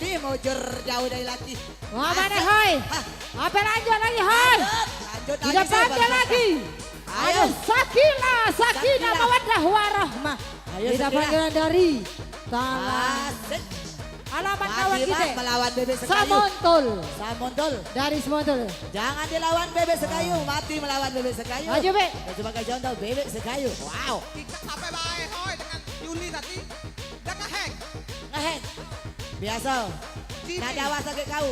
Besti mujur jauh dari laki. Wah mana Hoi? Apa lanjut lagi Hoi? Lanjut Tidak panggil lagi. Ada Sakina, Sakina Mawaddah Warahmah. Ayo Kita Sakina. panggilan dari Tanah. Asik. Alamat kawan Mati kita. Mak melawan bebek sekayu. Samontul. Samontul. Dari Samontul. Jangan dilawan bebek sekayu. Mati melawan bebek sekayu. Maju Be. Dan sebagai contoh bebek sekayu. Wow. Kita sampai baik Hoi dengan Yuli tadi. Dan ngehack. Ngeheng. Biasa. Jimmy. Nada awas sakit kau.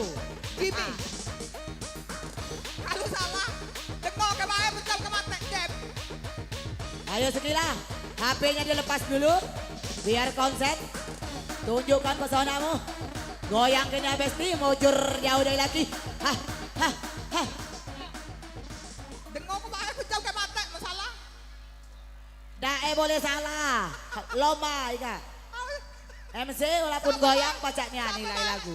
Jimmy. Kalau salah. Dengar ke baik betul ke mata Jeb. Ayo Sekila. HP-nya dilepas dulu. Biar konsen. Tunjukkan pesonamu. Goyang kena Besti. Mujur jauh dari laki. Hah. Hah. Hah. Dengar ke baik betul ke mata masalah. Dak boleh salah. Lomba Ika. MC walaupun goyang pacaknya nilai lagu.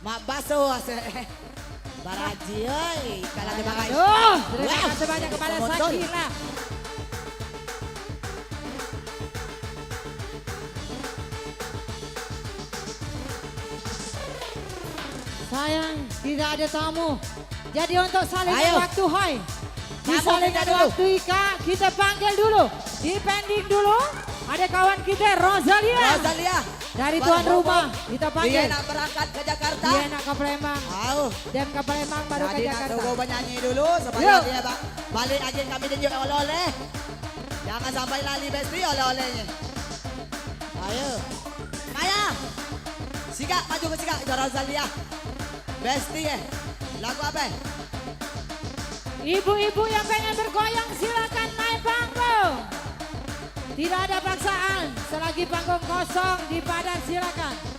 Mak baso Baraji oi kalau dipakai. Aduh, terima kasih banyak kepada Sakina. Sayang, tidak ada tamu. Jadi untuk saling Ayo. waktu Hai. Di Tamu saling kita dulu. waktu Ika, kita panggil dulu. Dipending dulu. Ada kawan kita Rosalia. Rosalia Dari baru tuan ngomong. rumah kita Dia panggil. nak berangkat ke Jakarta. Dia nak ke Palembang. Tahu. Dem ke Palembang baru ke Jadi nak Jakarta. tunggu bernyanyi dulu supaya Yuk. dia balik aja kami tunjuk oleh-oleh. Jangan sampai lali Besti oleh-olehnya. Ayo. Maya. Sika, maju ke Sika. Itu Rosalia. Besti ya. Lagu apa? Ibu-ibu yang pengen bergoyang silakan naik panggung. Tidak ada paksaan. Selagi panggung kosong di padan silakan.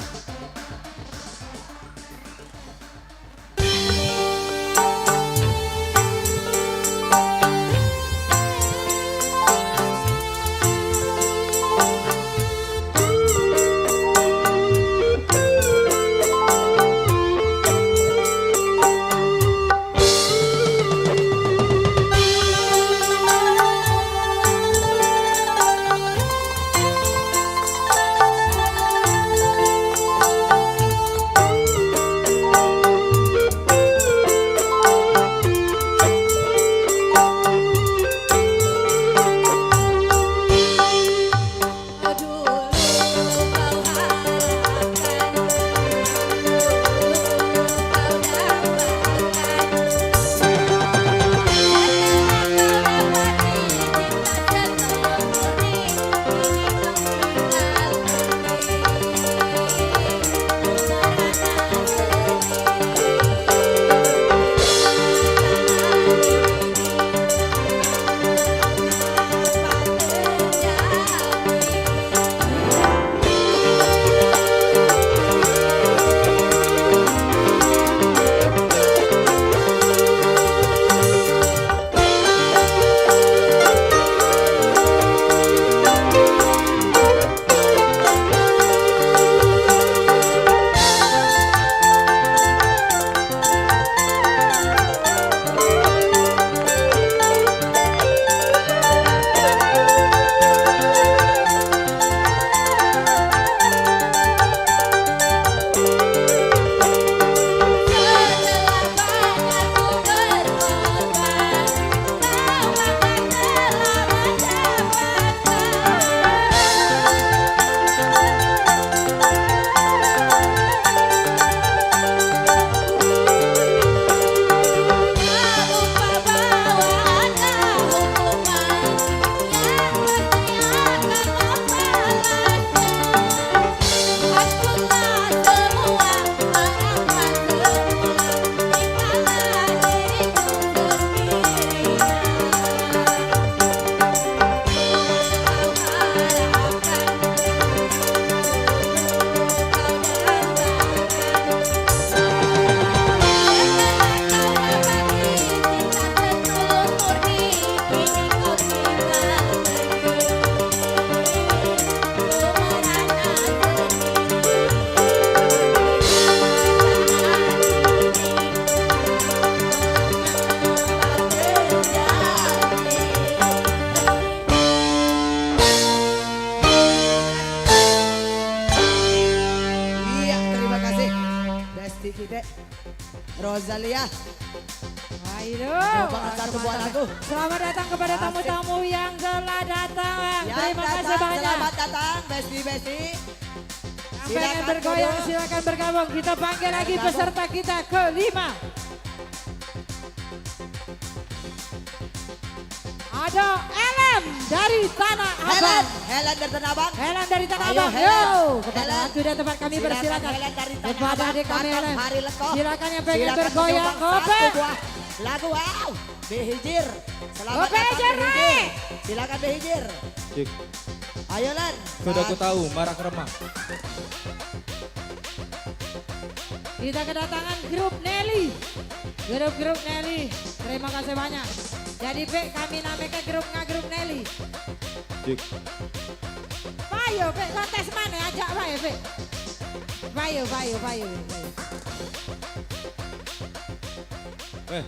Rosalia. Ayo. Coba satu buat aku. Selamat datang kepada tamu-tamu yang telah datang. Terima kasih banyak. Selamat datang, Besti. Yang pengen bergoyang silakan bergabung. Kita panggil lagi peserta kita kelima. Ada Ellen dari Tanah Abang. Helen dari Tanah Abang. Helen dari Tanah Ayo, Abang. Helen. Yo, kepada Helen. waktu dan tempat kami Silakan, persilakan. Helen dari Tanah Kepada Abang, adik kami Batam, Helen. Hari Leko. Silakan yang pengen Silakan bergoyang. menyumbang Kope. satu buah lagu wow. Behijir. Selamat Kope datang Hijir, Behijir. Silakan Behijir. Cik, Ayo Len. sudah aku tahu, marak remah. Kita kedatangan grup Nelly. Grup Nelly. Terima kasih banyak. Jadi P kami namakan grup Nelly. Cik, Payo P kontes mana ajak Payo P. Payo.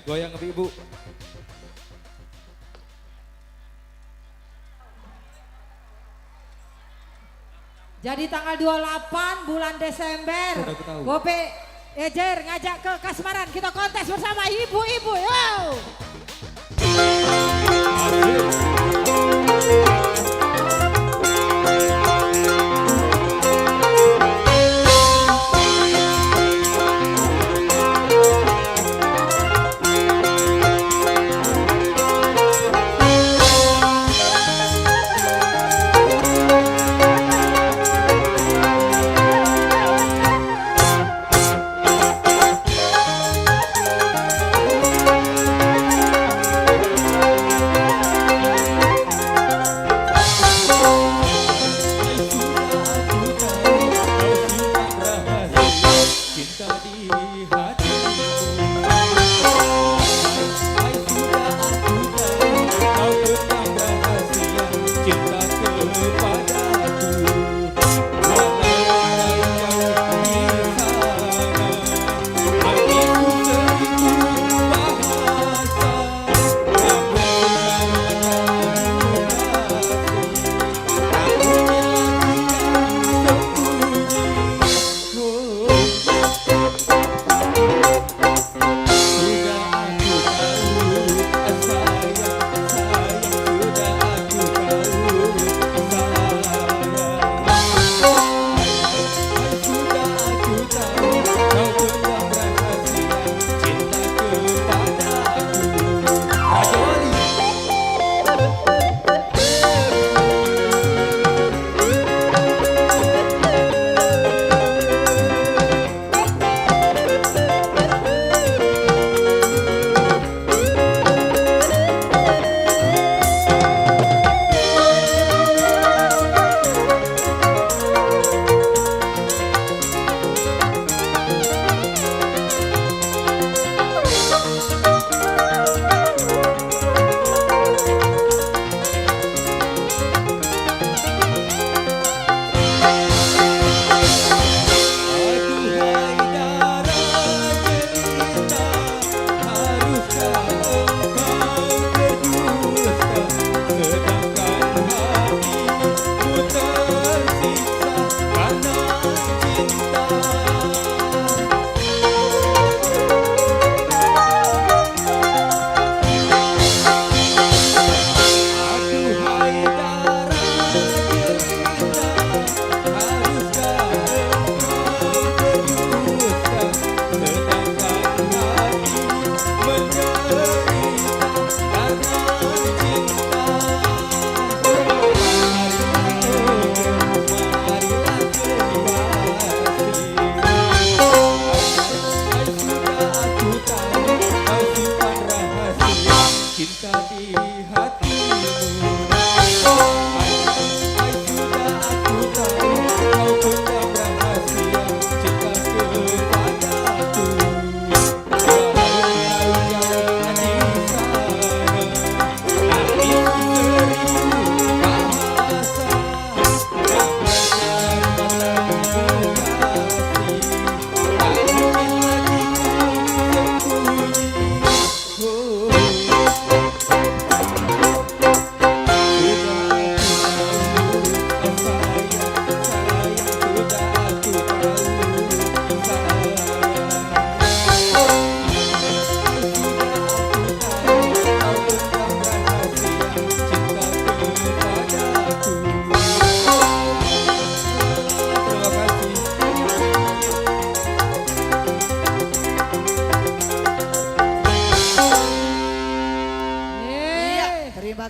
goyang ke ibu. Jadi tanggal 28 bulan Desember. Sudah aku tahu. Gope Ejer ngajak ke Kasmaran. Kita kontes bersama ibu-ibu. Wow.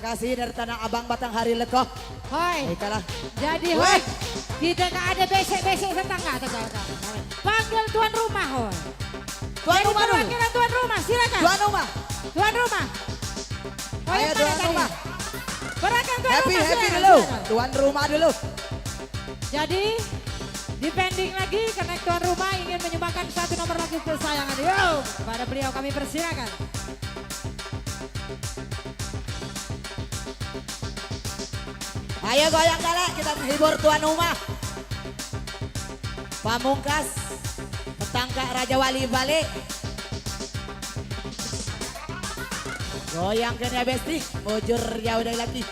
kasih dari Tanah Abang Batanghari Lekoh. Hoi. Baiklah. Jadi Weh. hoi. Kita nggak ada besek-besek tetangga. Panggil tuan rumah hoi. Tuan rumah dulu. Perwakilan tuan rumah silakan. Tuan rumah. Tuan rumah. Oh, Ayo yang mana tuan tadi? rumah. Perwakilan tuan Happy rumah happy silakan, dulu. silakan. Tuan rumah dulu. Jadi dipending lagi karena tuan rumah ingin menyumbangkan satu nomor lagu kesayangan. Yo, pada beliau kami persilakan. Ayo goyang galak kita menghibur tuan rumah. Pamungkas petangka Raja Wali balik. Goyang kena besti, mujur jauh dari lagi.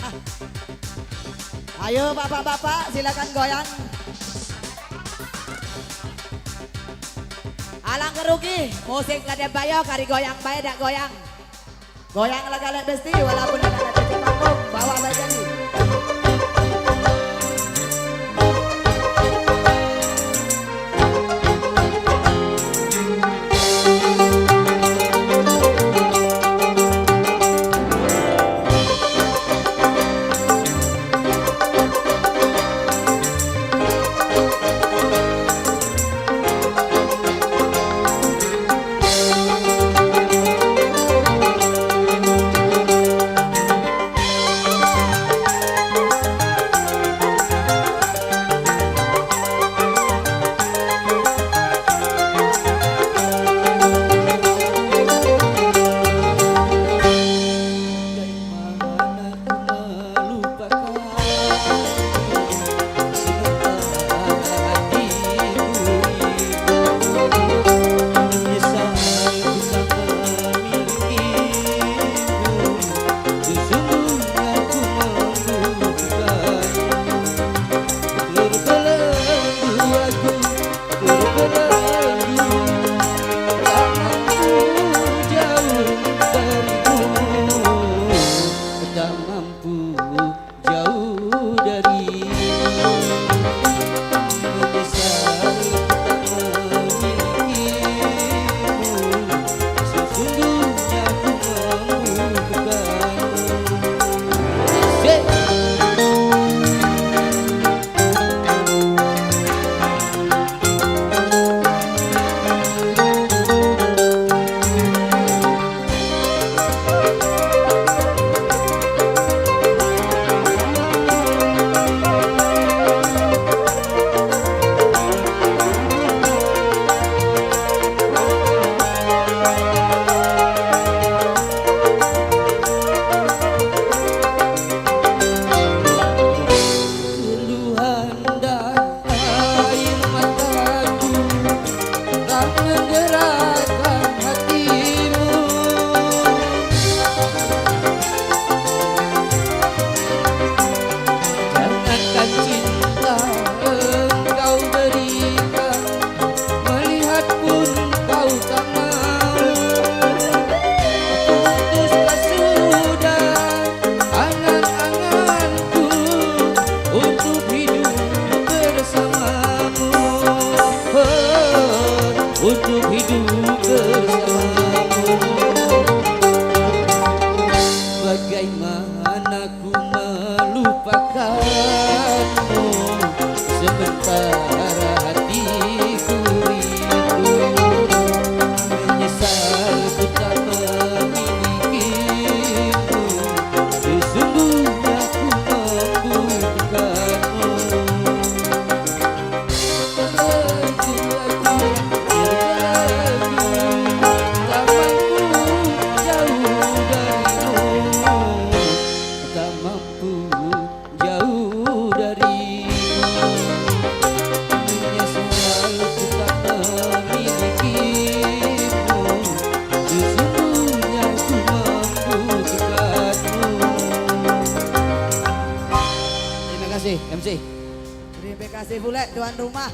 Ah. Ayo bapak-bapak silakan goyang. Alang kerugi, musik lada bayo kari goyang bae dak goyang. Goyang lagalek besti walaupun ada cuci panggung bawa bae jadi. MC. Terima kasih pula tuan rumah.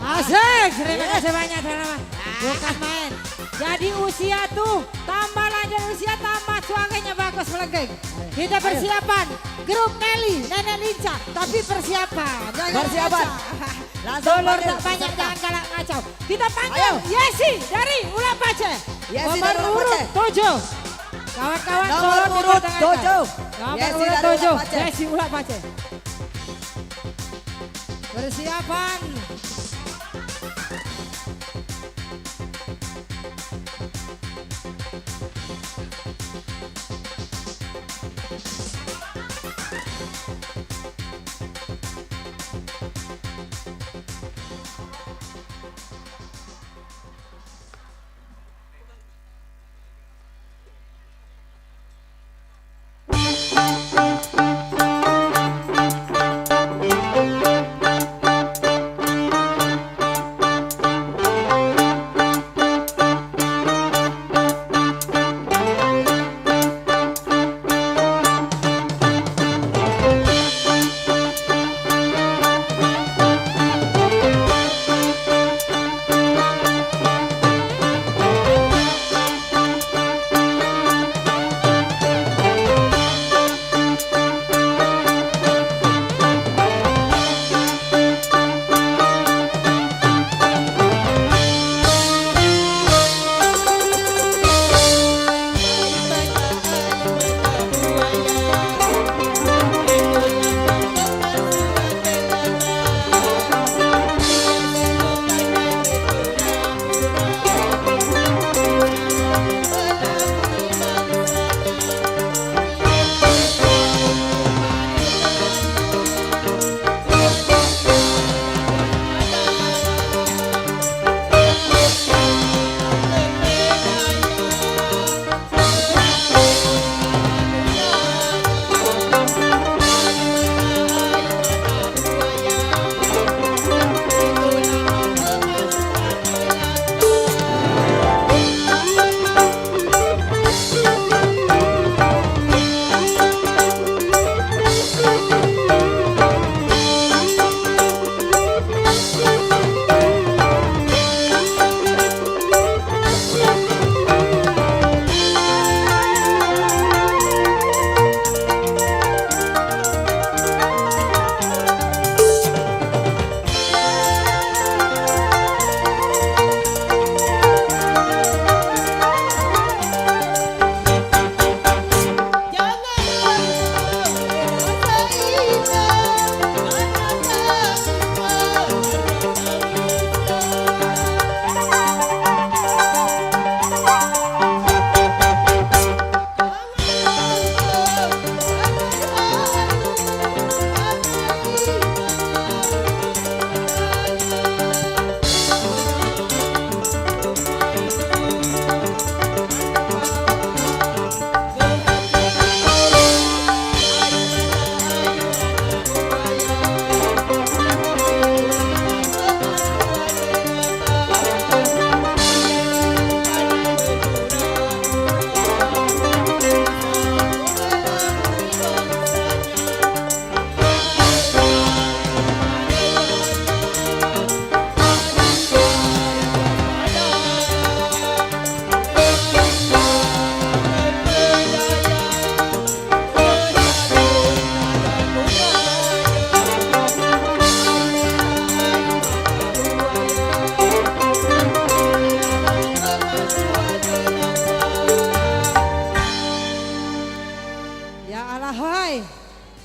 Asik, terima kasih banyak tuan rumah. Bukan main. Jadi usia tuh tambah lanjut usia tambah suaranya bagus melengking. Kita persiapan grup Nelly, Nenek Linca. Tapi persiapan. Jangan Persiapan. ngacau. Langsung Dolor panggil tak banyak peserta. jangan galak ngacau. Kita panggil Ayo. Yesi dari Ulang Pace. Yesi Nomor dari Ulang urut Pace. 7. Kawan-kawan Nomor tolong urut diperdengarkan. 7. Nomor Yesi urut dari 7. Ulat Pace. Yesi Ulat Pace. Persiapan.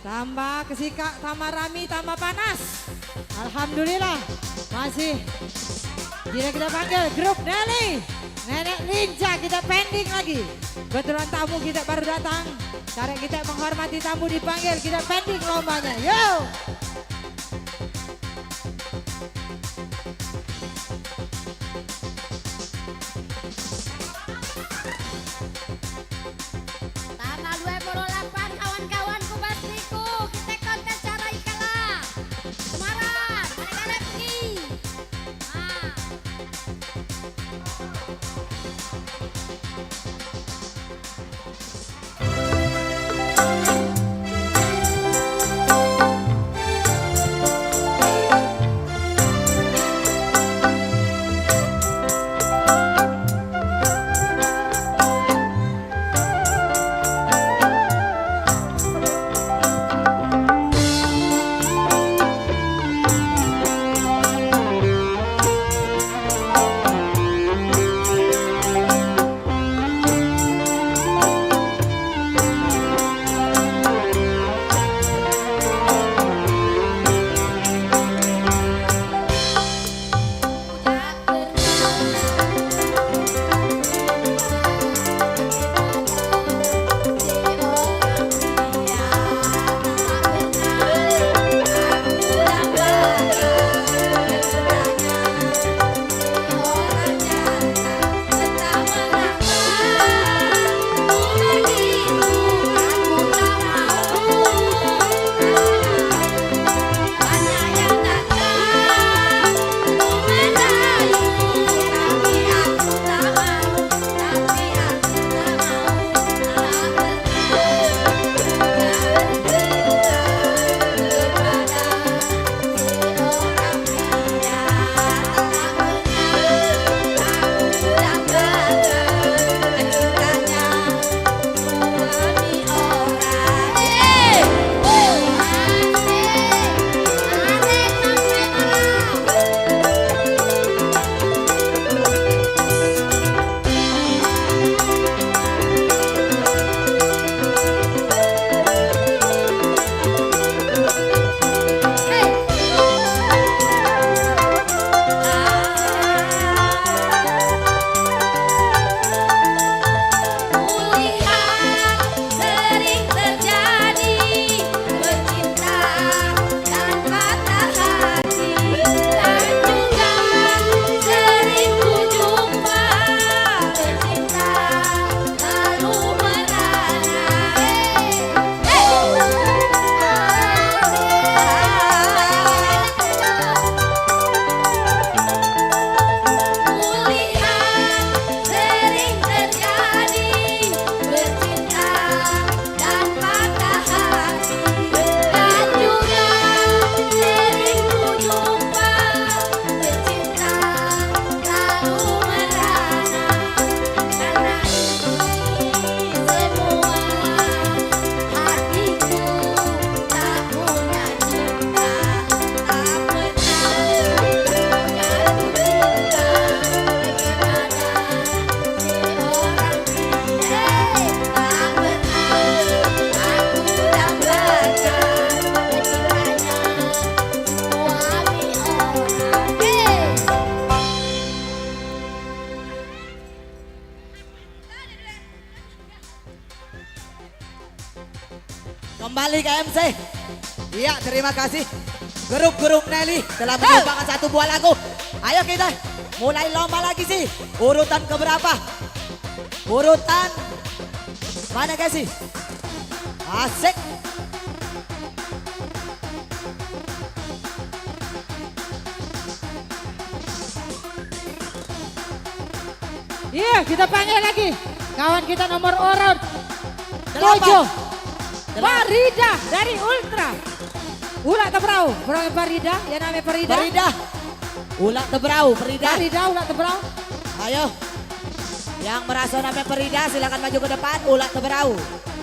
Tambah kesikak, tambah rami, tambah panas. Alhamdulillah masih. Jika kita panggil grup Nelly, Nenek Linca, kita pending lagi. Kebetulan tamu kita baru datang. Cara kita menghormati tamu dipanggil, kita pending lombanya. Yo! Tanggal 28 kawan-kawanku pastiku kita kontes cara ikalah Semarang, mereka lagi. kembali ke MC. Iya, terima kasih. Grup-grup Nelly telah menyumbangkan satu buah lagu. Ayo kita mulai lomba lagi sih. Urutan keberapa? Urutan mana guys sih? Asik. Iya, kita panggil lagi. Kawan kita nomor urut 7. Delapan. Farida dari Ultra. Ulat Tebrau, Farida, ya namanya Farida. Farida. Ulat Tebrau, Farida. Farida, Ulat Tebrau. Ayo. Yang merasa namanya Farida silakan maju ke depan. Ulat Tebrau.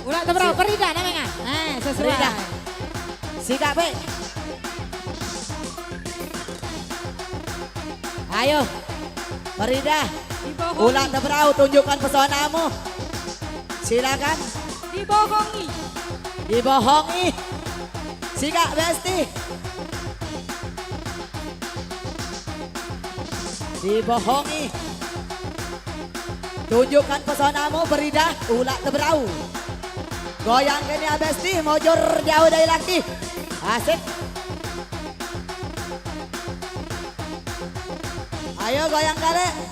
Ulat Tebrau, Farida namanya. Sesuai. Farida. Sikap be. Ayo. Farida. Dibohongi. Ulat Tebrau, tunjukkan pesonamu. Silakan. Dibohongi. Dibohongi. Sikap Besti. Dibohongi. Tunjukkan pesonamu Farida. Ulat Tebrau. Goyang gini ya Besti, mojur jauh dari laki. Asik. Ayo goyang kali.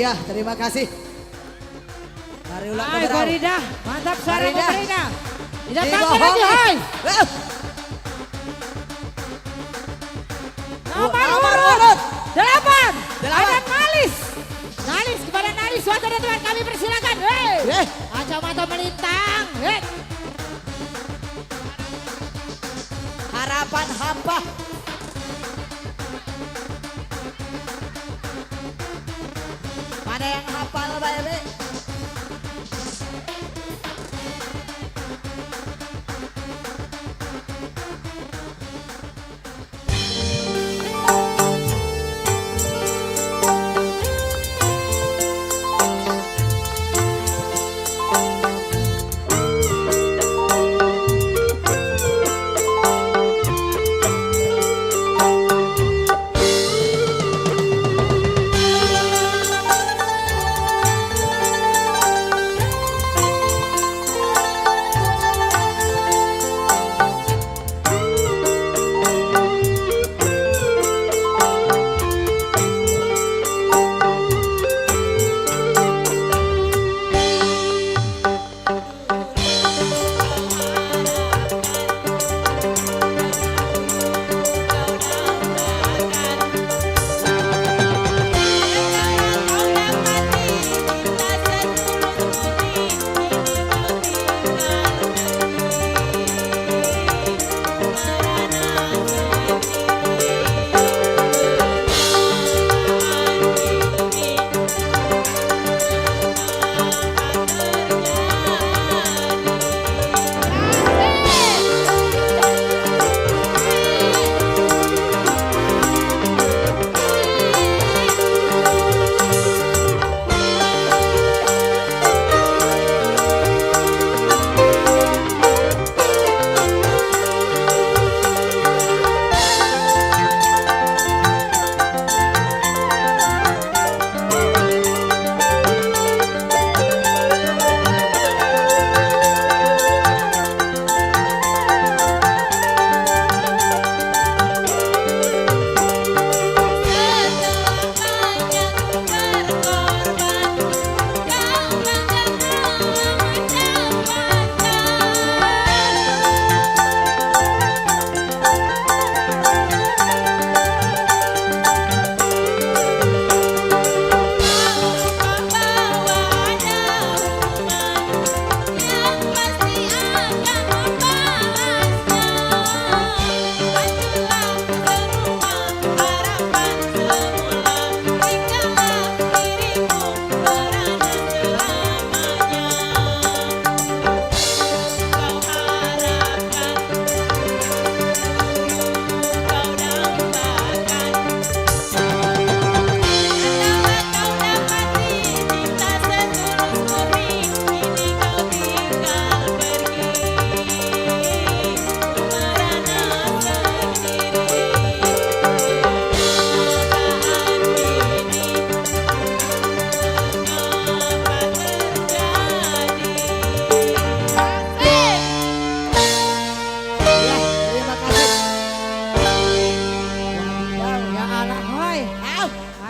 Iya, terima kasih. Mari ulang Hai Tebrau. Farida, mantap suara Farida. Farida. Tidak panggil Dibohongi. lagi, hai. Nomor Nomor urut 8. Delapan. Ada Nalis. Nalis kepada Nalis, suatu dan teman kami persilakan. Kacamata melintang. Harapan hampa. Mana yang hafal baik-baik?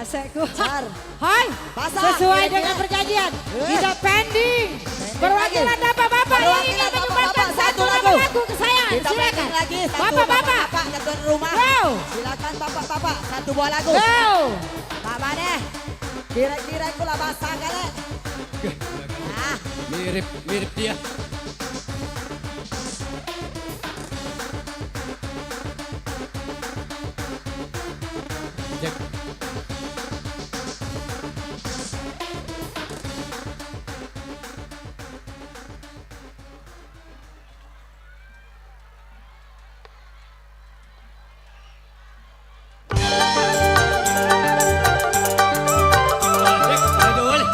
Asekku. Car. Hai, Basah, sesuai kira-kira. dengan perjanjian, Eh. kita pending. Perwakilan lagi. bapak-bapak yang Perwakilan ingin bapak-bapak, menyumbangkan satu satu lagu. lagu kesayangan. Kita Silakan. pending lagi satu Bapak-bapak. bapak ketua rumah. Go. Silakan bapak-bapak satu buah lagu. Go. Pak Mane. Kira-kira kula basah kali. Ah, Mirip dia. Cek. Cek, aduh, boleh.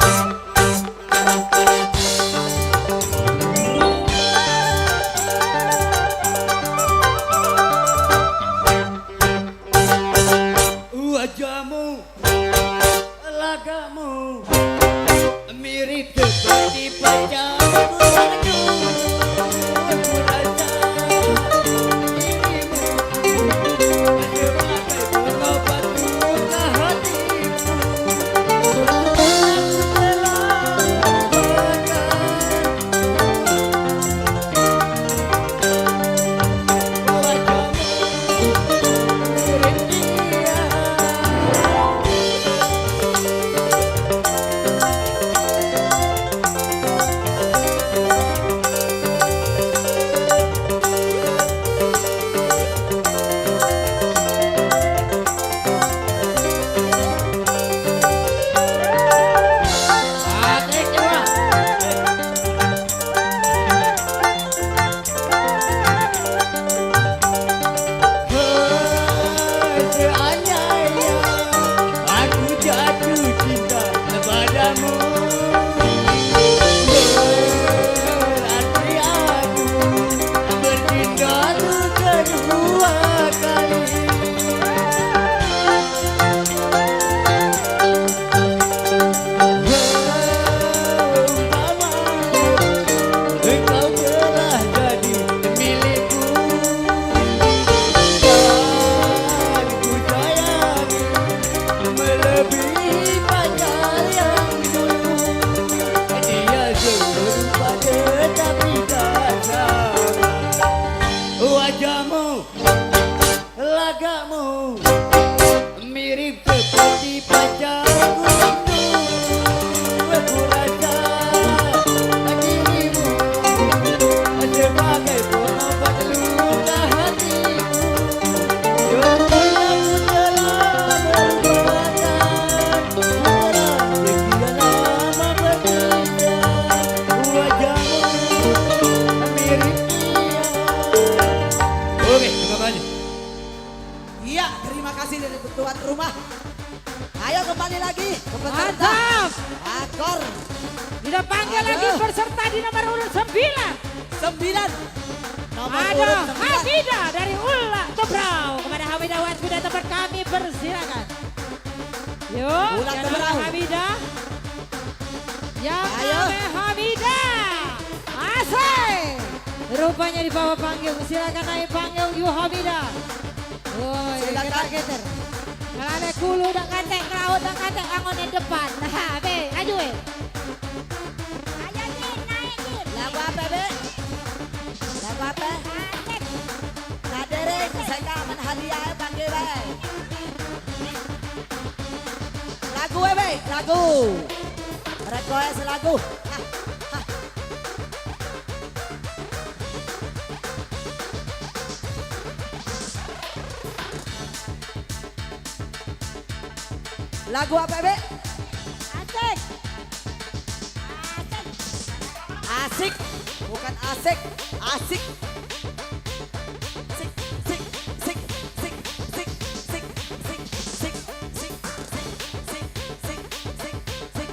ke peserta. Mantap. Akor Kita panggil Aduh. lagi peserta di nomor urut 9. 9. Nomor Ada urut 9. Hamidah dari Ula Tebrau. Kepada Hamidah Wan sudah tempat kami persilakan. Yuk, Ula yang Tebrau. namanya Hamidah. Yang Ayo. namanya Hamidah. Asik. Rupanya di bawah panggung. Silakan naik panggung yuk Hamidah. Woi, Silakan. geter-geter. Kalau ada kulu dan kantek, kelaut dan kantek, angon di depan. Nah, be, aju be. Ayo Din, naik Din. Lagu apa, Be? Lagu apa? Asik. Nadering, saya kaman hadiah panggil, Be. Lagu, Be, lagu. Request lagu. Hah, hah. Lagu apa, Be? Asik. Asik, Asik. bukan asik, asik. Sik, sik, sik, sik, sik, sik, sik, sik, sik, sik, sik, sik, sik.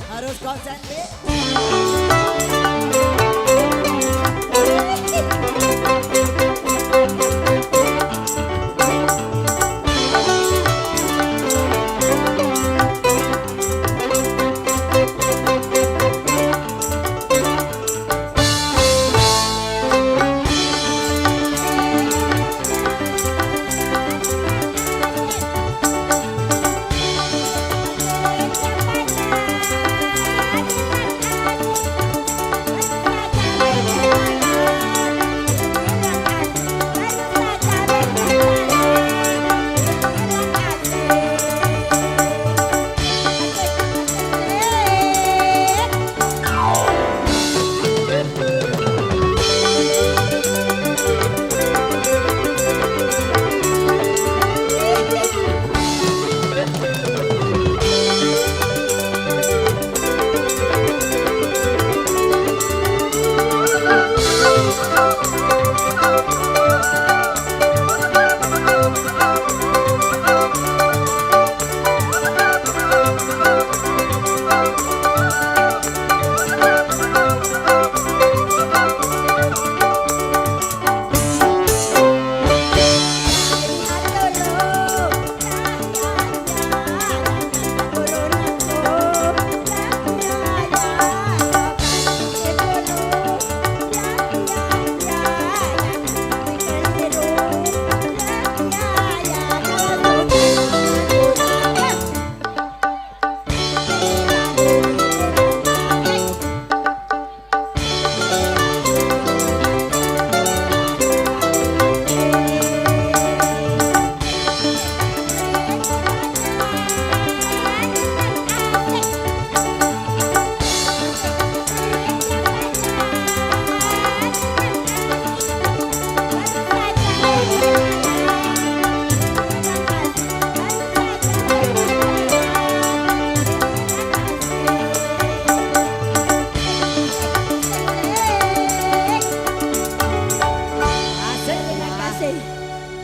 Harus konsen, Be.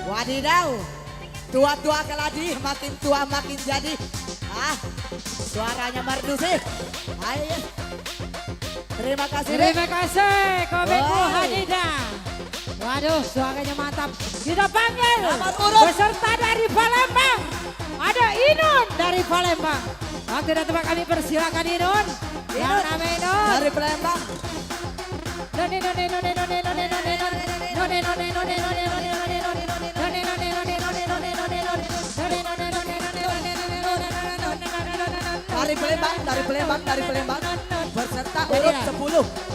Wadidaw, tua-tua keladi, makin tua makin jadi. Ah, suaranya merdu sih. Ayo, terima kasih. Be. Terima kasih Komeku Wow. Hamidah. Waduh, suaranya mantap. Kita panggil Nomor urut. peserta dari Palembang. Ada Inun dari Palembang. Waktu dan tempat kami persilakan Inun. Yang Inun. namanya Inun. Dari Palembang. None, none, none, none, none, none, none, none. None, none, none, none, none, none, none, none, none, none, none, none, none, none, none, none, none, Dari Palembang, dari Palembang, dari Palembang. Peserta Jadi urut lah. 10.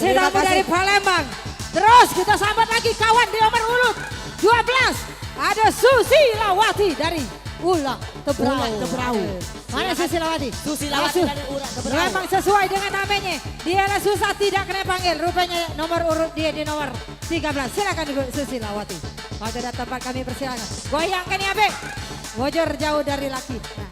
kasih Terima tamu kasih. dari Palembang. Terus kita sambut lagi kawan di nomor urut 12. Ada Susilawati dari Ulang Tebrau. Ulang Tebrau. Mana Susilawati? Susilawati Asu. dari Ulang Tebrau. Memang sesuai dengan namanya. Dia adalah susah tidak kena panggil. Rupanya nomor urut dia di nomor 13. Silakan Ibu Susilawati. Waktu dan tempat kami persilakan. Goyangkan ya Bek. Wojor jauh dari laki. Nah.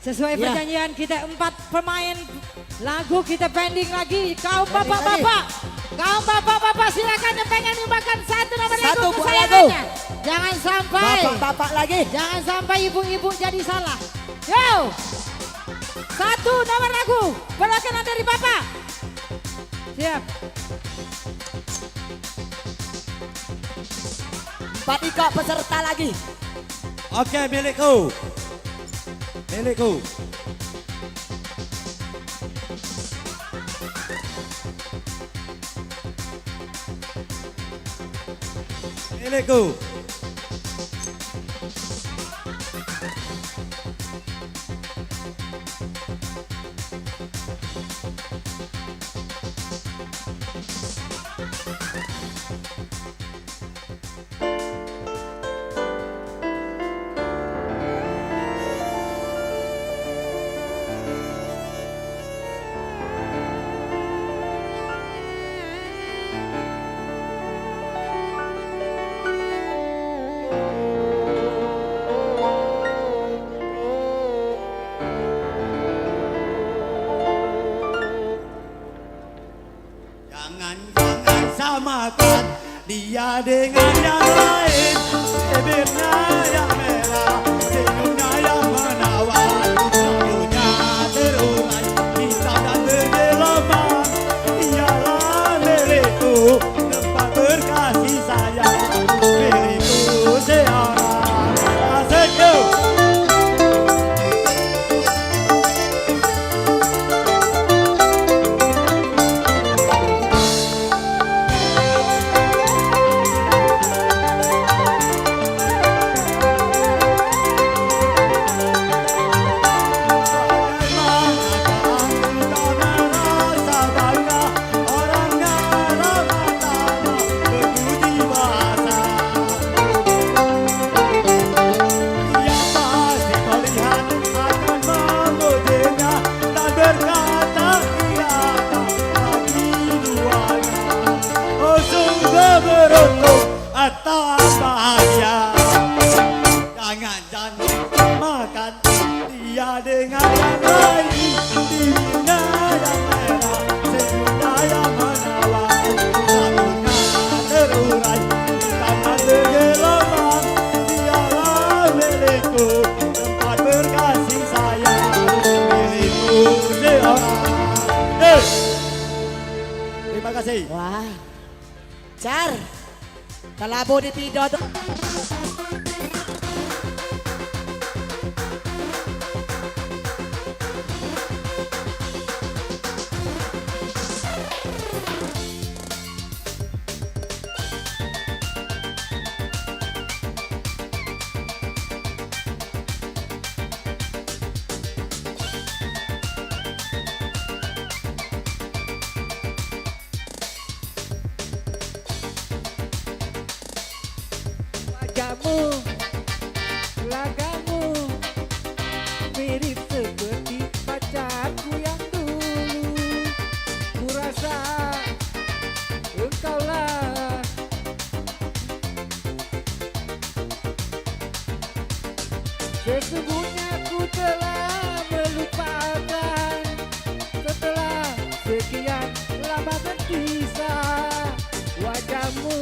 Sesuai Ya. perjanjian kita 4 pemain lagu kita pending lagi. Kau bapak-bapak Kaum bapak-bapak silakan yang pengen nyumbangkan satu nomor lagu Satu buah kesayangannya. Jangan sampai. Bapak-bapak lagi. Jangan sampai ibu-ibu jadi salah. Yo. Satu nomor lagu. Perwakilan dari bapak. Siap. 4 iko peserta lagi. Oke, milikku. Milikku. Milikku. Jangan samakan dia dengan yang lain. Bibirnya yang merah, senyumnya yang menawan, rambutnya terurai, hitam dan bergelombang. Dialah milikku, tempat berkasih sayang, milikku seorang. Asik yo. Atas bahagia, jangan makan dia dengan yang lain. Bibirnya yang merah, senyumnya yang menawan, rambutnya terurai, hitam dan bergelombang. Dialah milikku, tempat berkasih sayang, milikku seorang. Terima kasih. Wah. Car. Kalabo di Pidot. Wajahmu, lagamu mirip seperti pacarku yang dulu. Kurasa engkaulah sesungguhnya ku telah melupakan setelah sekian lama berpisah. Wajahmu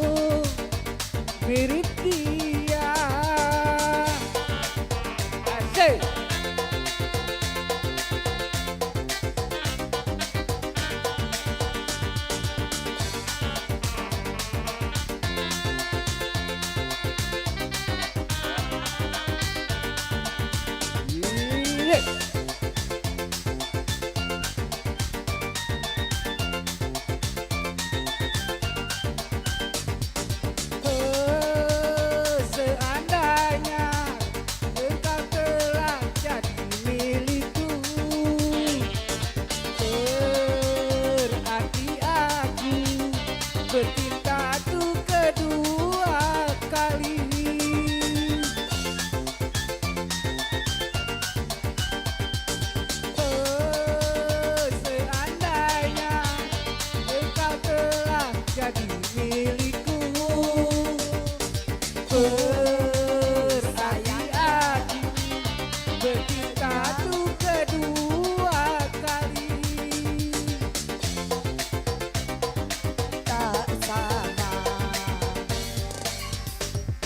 mirip dia. Asik. Iya. Seandainya engkau telah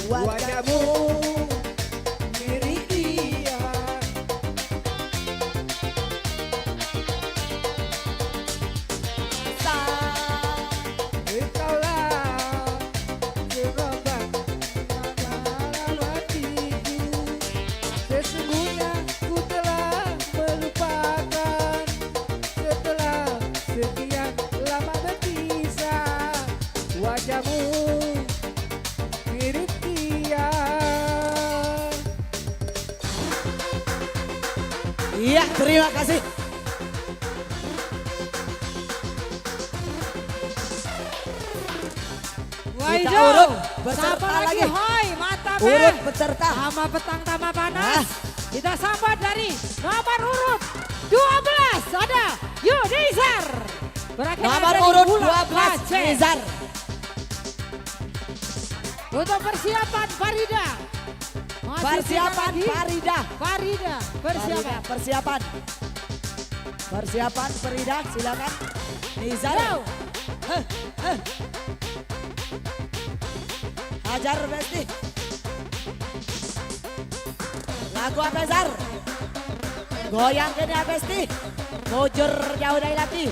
wajahmu mirip dia. Engkaulah serombak dalam hatiku. Sesungguhnya ku telah melupakan setelah sekian lama berpisah. Wajahmu mirip dia. Iya, terima kasih. Waido, Kita urut peserta sapa lagi. lagi. Hoi, mata Urut merah. peserta. Sama petang tambah panas. Ah. Kita sambut dari nomor urut 12 ada Yudhishar. Berakhir Nomor dari urut Wulan 12 Aceh. Nizar. Untuk persiapan Farida. Masih Persiapan tinggal lagi. Farida. Farida, persiapan. Persiapan. Persiapan Farida, silakan. Nizar. Go. Hajar Besti. Lagu apa Zar? Goyang kini Besti. Mujur jauh dari lagi.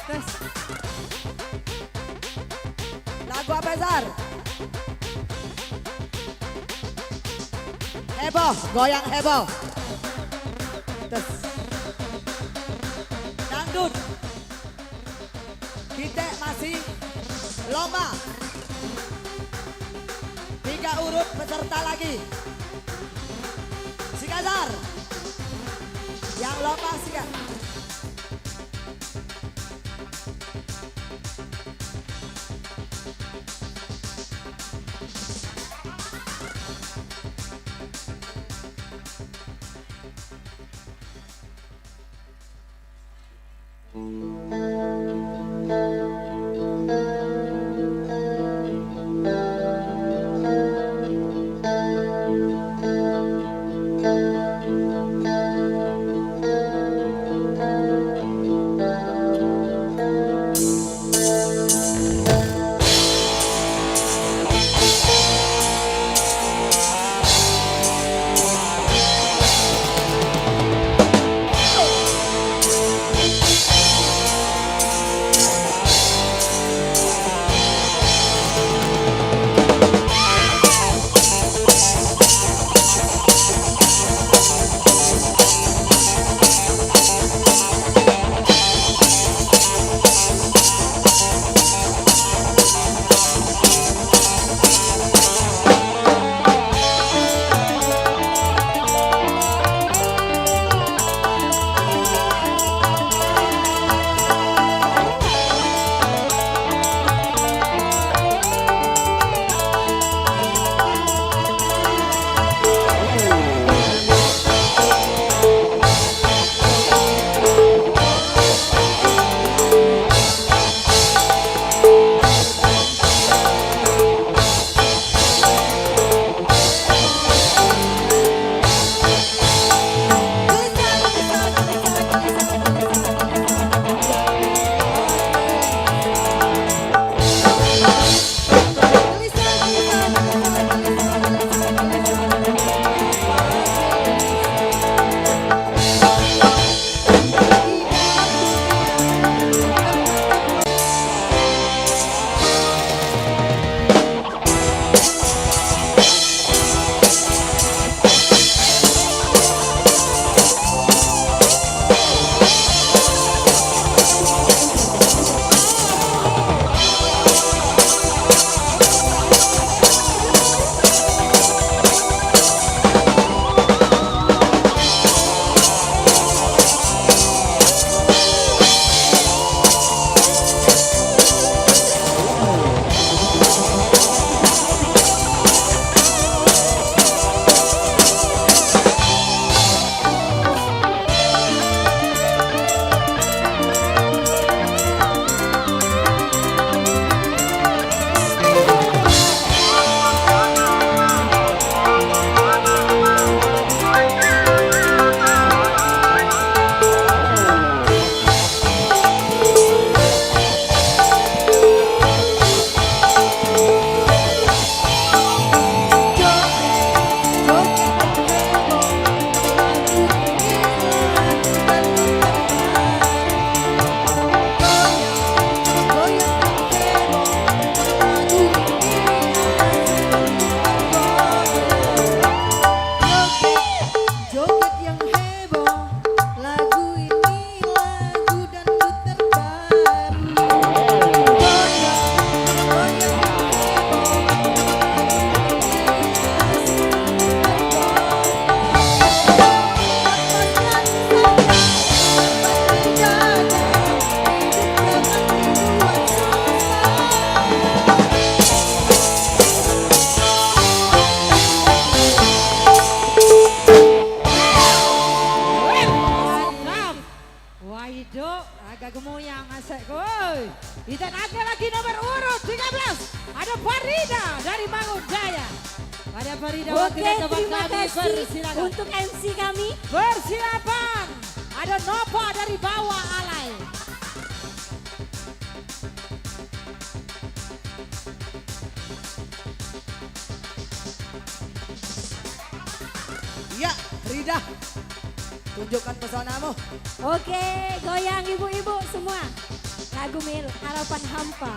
Tes. Lagu apa Zar? Heboh, goyang heboh. Tes. Dangdut. Kita masih lomba. 3 urut peserta lagi. Si Zar. Yang lomba Sika. Agak gemoyang asik. Woi. Kita ada lagi nomor urut 13. Ada Farida dari Mangun Jaya. Ada Farida Oke, waktunya tempat terima kami. kasih Persilakan. untuk MC kami. Persiapan. Ada Nova dari bawah Alay. Iya, Rida. Tunjukkan pesonamu. Oke, goyang ibu-ibu semua. Lagu Mil, Harapan Hampa.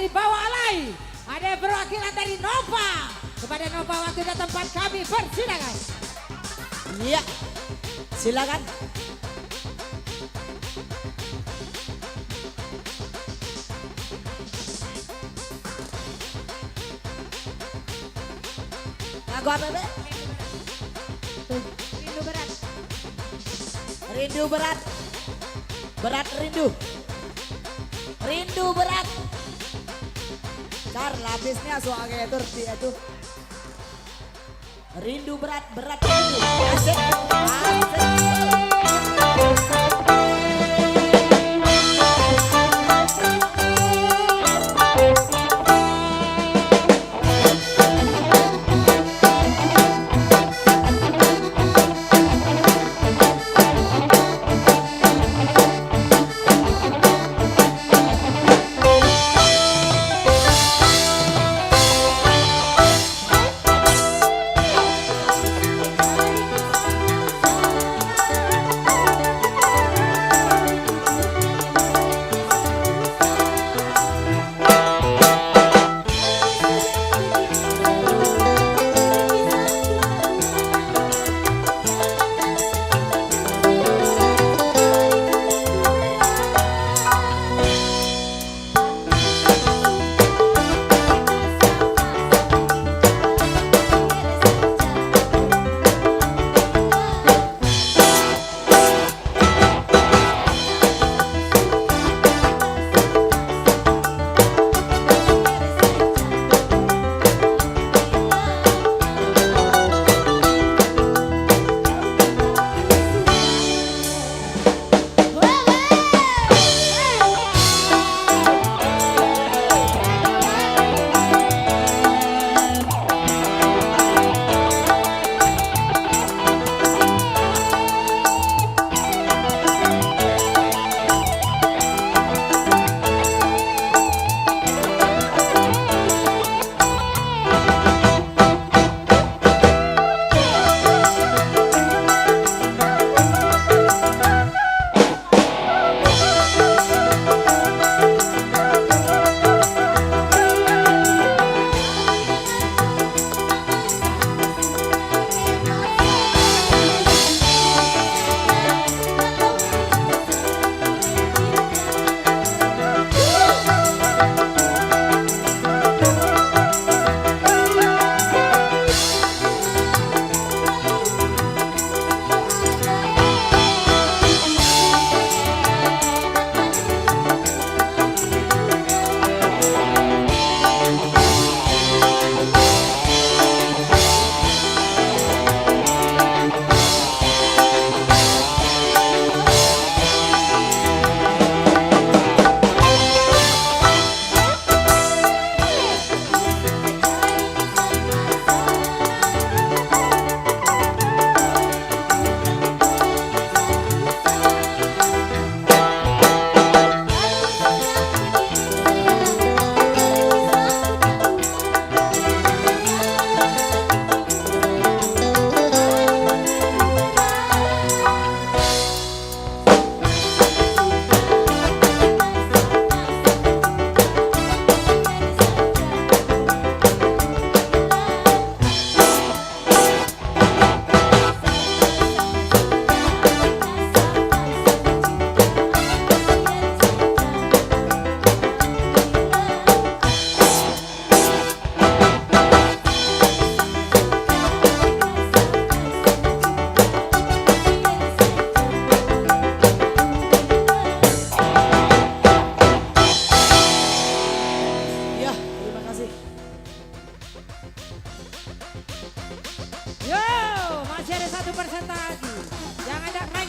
dari bawah Alay. Ada perwakilan dari Nova. Kepada Nova waktu dan tempat kami persilakan. Iya, silakan. Lagu apa, Be? Rindu berat. Rindu berat. Berat rindu. Rindu berat. Car lapisnya soalnya itu. Rindu berat, berat rindu. Asik.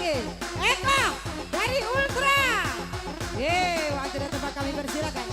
lagi. Eka dari Ultra. Waktu dan tempat kami persilakan.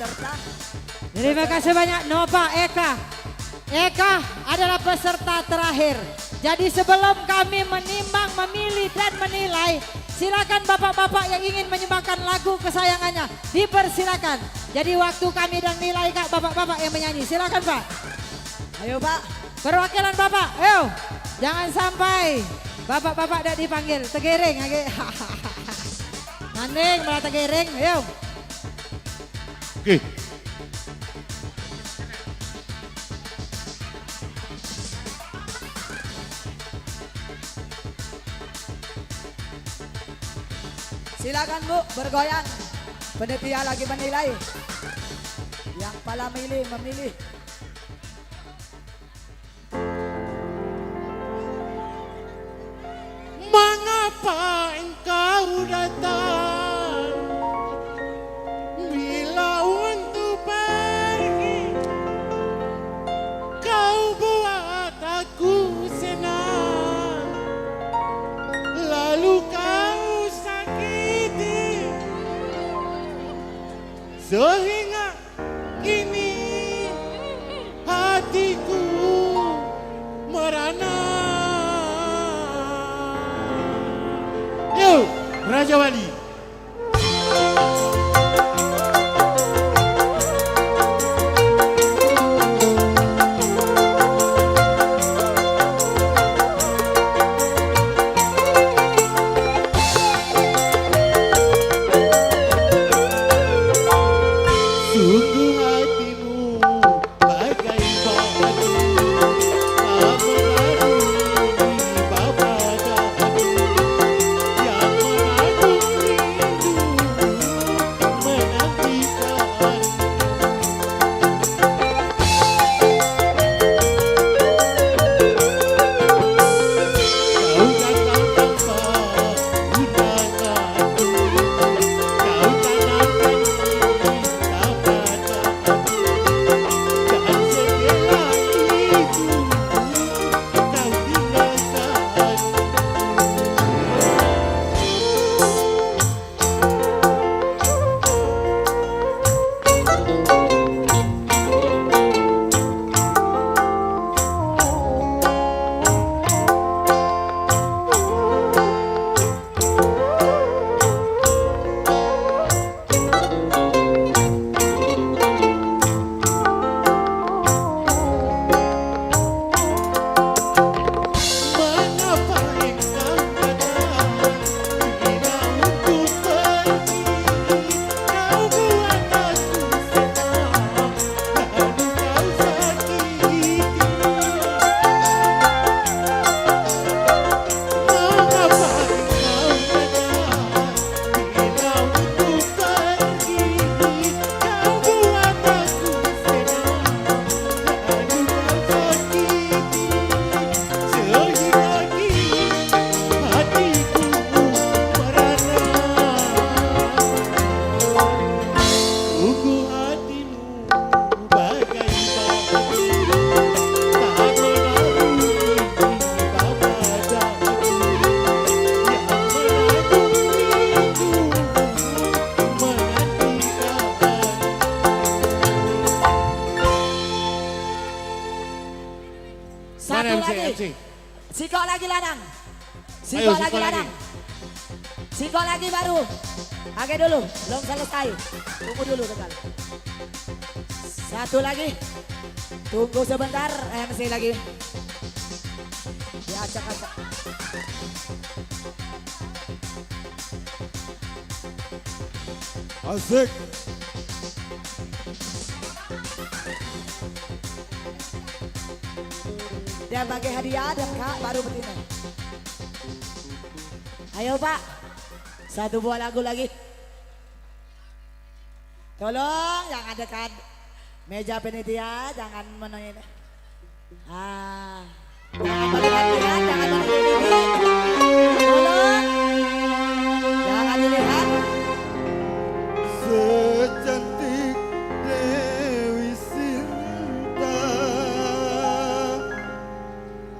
peserta. Terima kasih banyak Nova Eka. Eka adalah peserta terakhir. Jadi sebelum kami menimbang, memilih dan menilai, silakan bapak-bapak yang ingin menyumbangkan lagu kesayangannya dipersilakan. Jadi waktu kami dan nilai kak bapak-bapak yang menyanyi, silakan Pak. Ayo Pak. Perwakilan bapak, ayo. Jangan sampai bapak-bapak tidak dipanggil, tegering. Nanding malah tegering, ayo. Oke. Silakan Bu, bergoyang. Panitia lagi menilai. Yang pala memilih. Mengapa engkau datang bila untuk pergi? Kau buat aku senang, lalu kau sakiti sehingga kini hatiku merana. Yo, Raja Wali. Singkok lagi singkok lagi. Dadang. Singkok lagi baru. Pakai dulu, belum selesai. Tunggu dulu tegal. Satu lagi. Tunggu sebentar, MC lagi. Diacak-acak. Asik. Dia bagi hadiah dan kak baru betina. Ayo Pak, satu buah lagu lagi. Tolong jangan dekat meja penitia, jangan menanya. Jangan bagi hadiah, jangan menanya. Tolong, jangan dilihat. Secantik Dewi Sinta,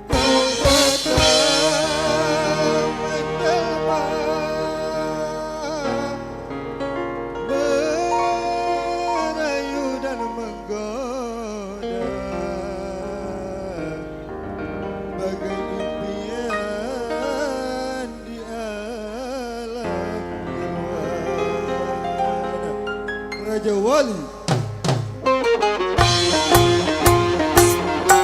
kau datang menjelma, merayu dan menggoda, bagai impian di alam nirwana. Raja Wali. Dewi Sinta,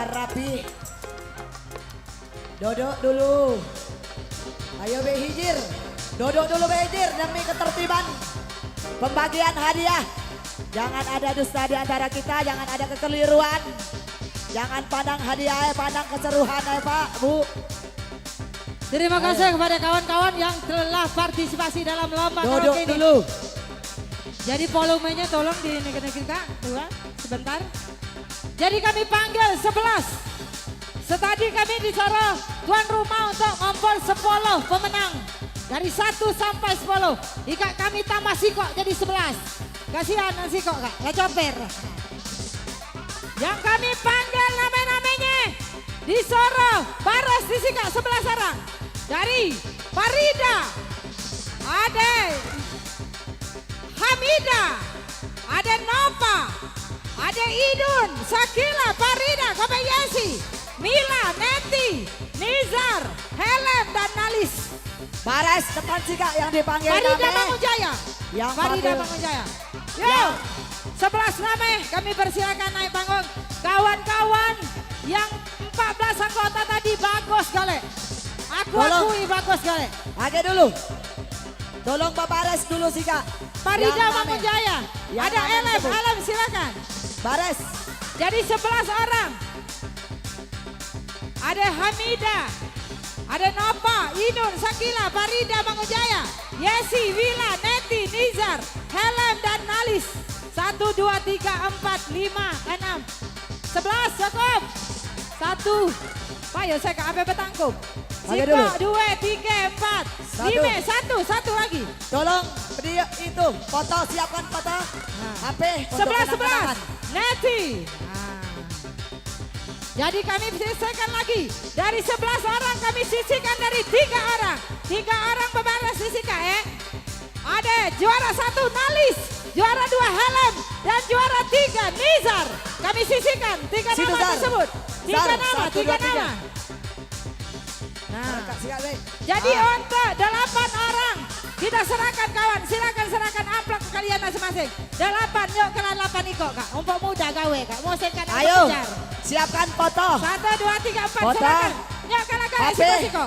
Biar rapi. Duduk dulu. Ayo Be Hijir. Duduk dulu Be Hijir demi ketertiban pembagian hadiah. Jangan ada dusta di antara kita, jangan ada kekeliruan. Jangan pandang hadiah, pandang keseruan Pak, Bu. Terima kasih kepada kawan-kawan yang telah partisipasi dalam lomba Duduk karaoke ini. dulu. Jadi volumenya tolong dinaikkan dua sebentar. Jadi kami panggil 11. Setadi kami disuruh tuan rumah untuk ngompol 10 pemenang. Dari 1 sampai 10. Jika kami tambah sikok jadi 11. Kasihan sikok kak, ya coper. Yang kami panggil nama-namanya disuruh baras disikok 11 orang. Dari Farida, ada Hamida, ada Nova, ada Idun, Sakila, Farida, Kobayasi, Mila, Neti, Nizar, Helem, dan Nalis. Bares depan Sika yang dipanggil Farida nama. Mangunjaya. Yang Farida panggil. Mangunjaya. Yo, 11 nama kami persilakan naik panggung. Kawan-kawan yang 14 anggota tadi bagus kali. Aku Tolong. akui bagus kali. Oke dulu. Tolong Pak Bares dulu Sika. Farida Yang nama. Mangunjaya. Yang Ada nama Elem, disebut. Elem silakan. Bares. Jadi 11 orang. Ada Hamida, ada Nova, Inun, Sakila, Farida Mangunjaya, Yesi, Wila, Neti, Nizar, Helem, dan Nalis. 1, 2, 3, 4, 5, 6, 11 cukup. 1, Pak ya saya ke apa betangkup. Ayo dulu. 2, 3, 4, 5, 1 lagi. Tolong dia itu foto, siapkan foto. HP untuk 11, kenang-kenangan. Neti. Jadi kami sisihkan lagi. Dari 11 orang kami sisihkan dari 3 orang. 3 orang pembalas sisihkan ya. Ada juara 1 Nalis, juara 2 Helem, dan juara 3 Nizar. Kami sisihkan 3 Situ, nama Zar. tersebut. 3 Zar, nama, 1, 3 2, 3. nama. Nah. Kak, Sika, Be. Jadi Ah. untuk 8 orang kita serahkan kawan, silakan serahkan amplop ke kalian masing-masing. 8, yuk kalian 8 ikut kak, umpuk muda gawe kak, mau sekan Ayo, siapkan foto. 1, 2, 3, 4 Foto. silakan. Yuk kalian HP. siko.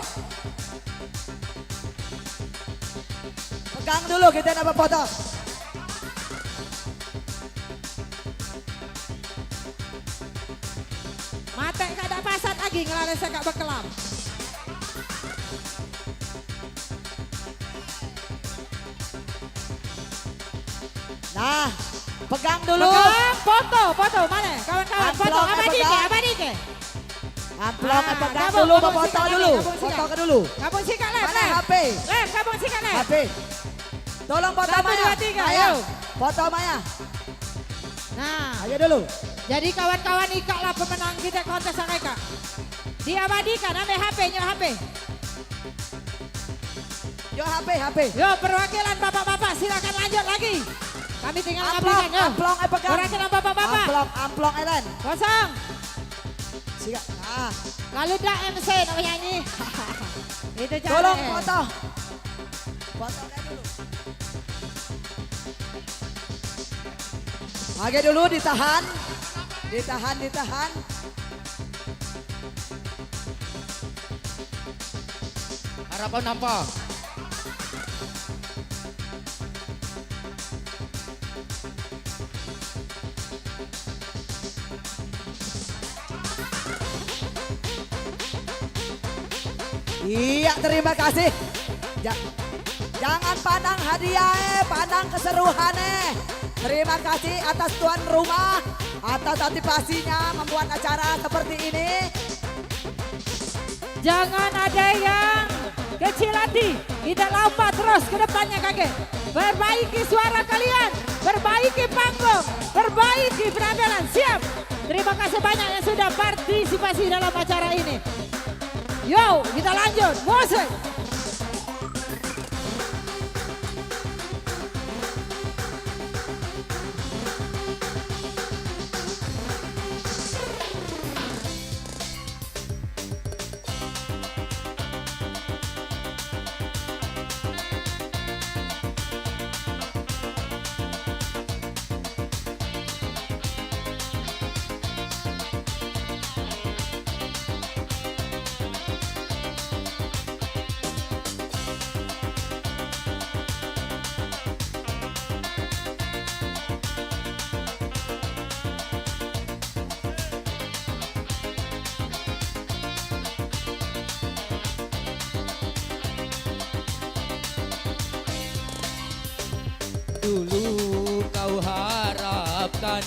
Pegang dulu kita dapat foto. Mata gak ada pasat lagi ngelarang saya gak berkelam. Nah, pegang dulu. Pegang foto mana kawan-kawan, foto Amplopnya abadi pegang. ke, abadi ke. Amplopnya Ah, pegang gabung, dulu, gabung foto sikat, dulu. gabung sikat. Foto ke dulu. Gabung sikat lep, Mana lep. HP? Lep, gabung sikat lep. HP. Tolong foto 1, Maya. 2, 3, Maya. ayo. Foto Maya. Nah, Ayo dulu. jadi kawan-kawan ikatlah pemenang kita kontes mereka. Diabadikan, ambil HP-nya HP. Yo HP, HP. Yo perwakilan bapak-bapak silakan lanjut lagi. Kami tinggal Amplop, abadikan yo. amplop pegang. Perwakilan bapak-bapak. Amplop Ellen. Kosong. Sika. Ah, Kalau dah MC nak nyanyi. Itu cara. tolong foto. Foto kayak dulu. Oke dulu ditahan. Ditahan. Harapan apa? Iya, terima kasih. Jangan pandang hadiah, pandang keseruannya. Terima kasih atas tuan rumah, atas antisipasinya membuat acara seperti ini. Jangan ada yang kecil hati. Kita lompat terus ke depannya kakek. Perbaiki suara kalian. Perbaiki panggung. Perbaiki penampilan. Siap. Terima kasih banyak yang sudah partisipasi dalam acara ini. Yo, kita lanjut. Musik. Dulu kau harapkan,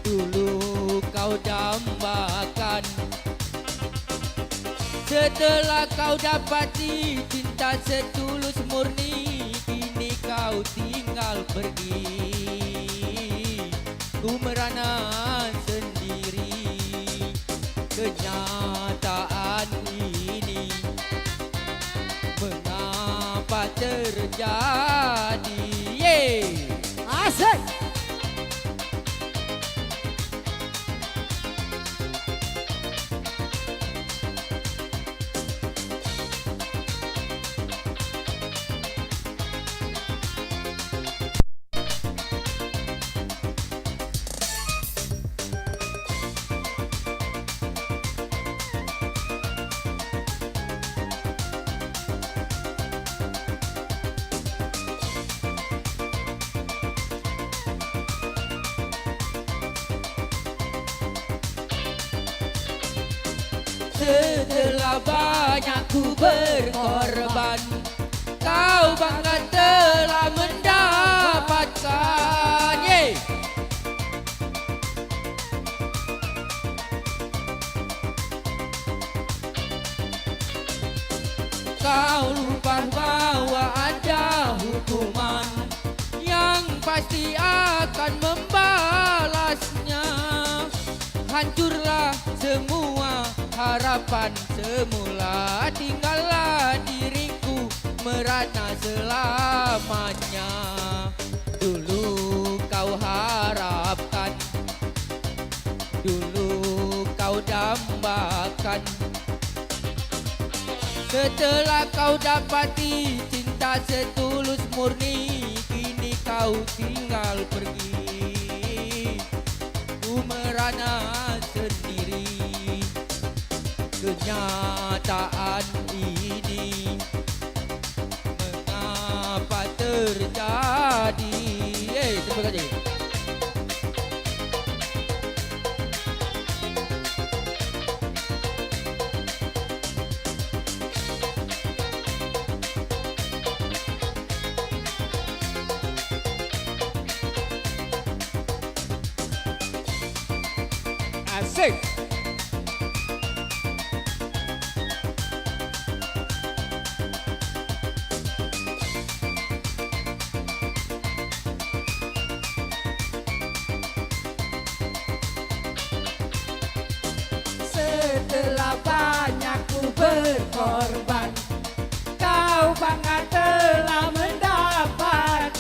dulu kau dambakan, setelah kau dapati cinta setulus murni, kini kau tinggal pergi. Ku merana sendiri, kenyataan ini mengapa terjadi? Asik. Setelah banyak ku berkorban, kau bangga telah mendapatkan. Kau lupa bahwa ada hukuman yang pasti akan membalasnya. Hancurlah semua harapan semula, tinggallah diriku merana selamanya. Dulu kau harapkan, dulu kau dambakan, setelah kau dapati cinta setulus murni, kini kau tinggal pergi. Ku merana sendiri, kenyataan ini mengapa terjadi? Terima kasih. Asik. Setelah banyak ku berkorban, kau bangga telah mendapatkan.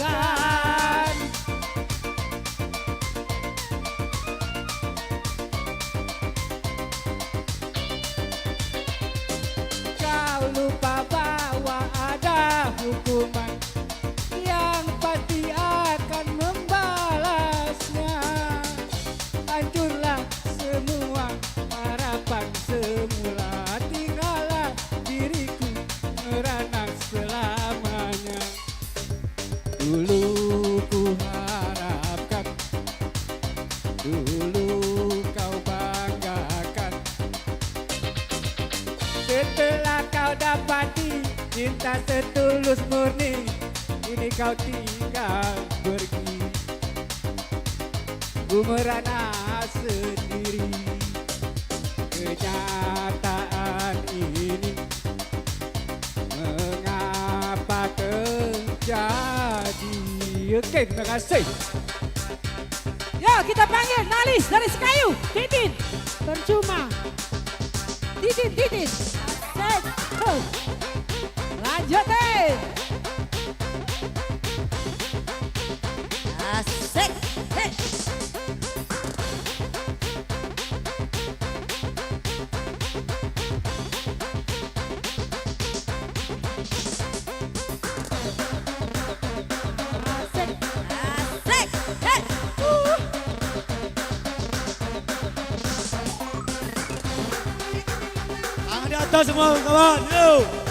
Kau lupa bahwa ada hukuman yang pasti akan membalasnya. Hancurlah semua harapan semula, tinggallah diriku merana selamanya. Dulu ku harapkan, dulu kau banggakan, setelah kau dapati cinta setulus murni, ini kau tinggal pergi. Ku merana sendiri, kenyataan ini mengapa terjadi? Oke, terima kasih. Yo, kita panggil Nalis dari Sekayu. Titin. Percuma. Titin. Asik. Lanjutin. Asik. Hei. Asik. Hei. Tangan di atas semua kawan, yuk.